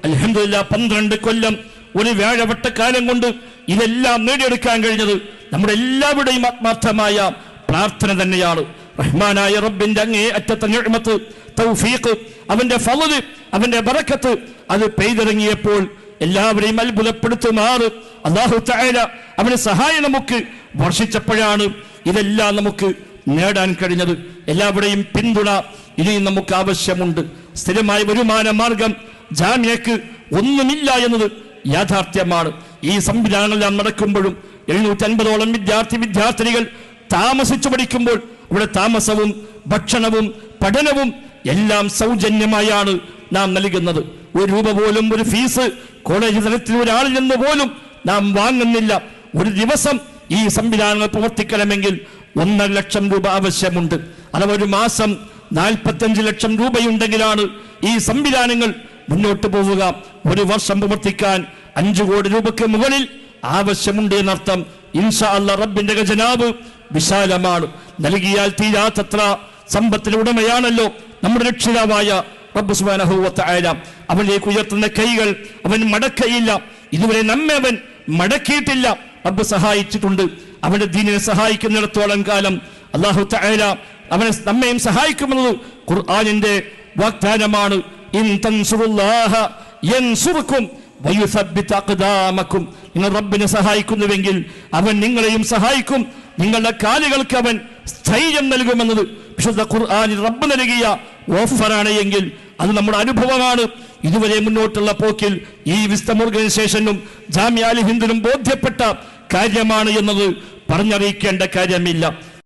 അൽഹംദുലില്ലാഹ് 12 കൊല്ലം ഒരു വ്യാഴവട്ടക്കാലം കൊണ്ട് ഇതെല്ലാം നേടിയെടുക്കാൻ കഴിഞ്ഞത് നമ്മുടെ എല്ലാവരുടെയും ആത്മാർത്ഥമായ പ്രാർത്ഥന തന്നെയാണ്. റഹ്മാനായ റബ്ബിന്റെ അങ്ങേ അറ്റത്തെ നിഅ്മത്ത്, തൗഫീഖ്, അവന്റെ ഫളല്, അവന്റെ ബറക്കത്ത് അത് പെയ്തിറങ്ങിയപ്പോൾ എല്ലാവരെയും അത്ഭുതപ്പെടുത്തുമാറ് അല്ലാഹു തആല അവന്റെ സഹായം നമുക്ക് വർഷിച്ചപ്പോഴാണ് ഇതെല്ലാം നമുക്ക് നേടാൻ കഴിഞ്ഞത്. എല്ലാവരുടെയും പിന്തുണ ഇനിയും നമുക്ക് ആവശ്യമുണ്ട്. സ്ഥിരമായ വരുമാന മാർഗം ജാമ്യക്ക് ഒന്നുമില്ല എന്നത് യാഥാർത്ഥ്യമാണ്. ഈ സംവിധാനങ്ങളെല്ലാം നടക്കുമ്പോഴും 750ഓളം വിദ്യാർത്ഥിനികൾ താമസിച്ചു പഠിക്കുമ്പോൾ ഇവിടെ താമസവും ഭക്ഷണവും പഠനവും എല്ലാം സൗജന്യമായാണ് നാം നൽകുന്നത്. 1 രൂപ പോലും ഒരു ഫീസ് കോളേജ് തലത്തിൽ ഒരാളിൽ നിന്ന് പോലും നാം വാങ്ങുന്നില്ല. ഒരു ദിവസം ഈ സംവിധാനങ്ങൾ പ്രവർത്തിക്കണമെങ്കിൽ 1.5 ലക്ഷം രൂപ ആവശ്യമുണ്ട്. അഥവാ ഒരു മാസം 45 ലക്ഷം രൂപയുണ്ടെങ്കിലാണ് ഈ സംവിധാനങ്ങൾ മുന്നോട്ട് പോവുക. ഒരു വർഷം പ്രവർത്തിക്കാൻ 5 കോടി രൂപയ്ക്ക് മുകളിൽ ആവശ്യമുണ്ട് എന്നർത്ഥം. ഇൻഷാ അല്ലാഹ് റബ്ബിന്റെ ഖജനാവ് വിശാലമാണ്. നൽകിയാൽ തീരാത്തത്ര സമ്പത്തിന് ഉടമയാണല്ലോ നമ്മുടെ രക്ഷിതാവായ റബ്ബ് സുബ്ഹാനഹു വ തആല. അവനിലേക്ക് ഉയർത്തുന്ന കൈകൾ അവൻ മടക്കയില്ല. ഇതുവരെ നമ്മെ അവൻ മടക്കിയിട്ടില്ല. റബ്ബ് സഹായിച്ചിട്ടുണ്ട്. അവന്റെ ദീനിനെ സഹായിക്കുന്നിടത്തോളം കാലം അല്ലാഹു തആല അവനെ നമ്മയും സഹായിക്കുമെന്നത് ഖുർആനിന്റെ വാഗ്ദാനമാണ്. ഇൻ തൻസുറുല്ലാഹ യൻസുറുക്കും വയുസബ്ബിത് അഖ്ദാമക്കും. നിങ്ങൾ റബ്ബിനെ സഹായിക്കുന്നുവെങ്കിൽ അവൻ നിങ്ങളെയും സഹായിക്കും. നിങ്ങളുടെ കാലുകൾക്ക് അവൻ സ്ഥൈര്യം നൽകുമെന്നത് വിശുദ്ധ ഖുർആനിൽ റബ്ബ് നൽകിയ ഓഫറാണ് എങ്കിൽ അത് നമ്മുടെ അനുഭവമാണ്. ഇതുവരെ മുന്നോട്ടുള്ള പോക്കിൽ ഈ വിസ്ഡം ഓർഗനൈസേഷനും ജാമിഅ അൽ ഹിന്ദിനും ബോധ്യപ്പെട്ട കാര്യമാണ് എന്നത് പറഞ്ഞറിയിക്കേണ്ട കാര്യമില്ല.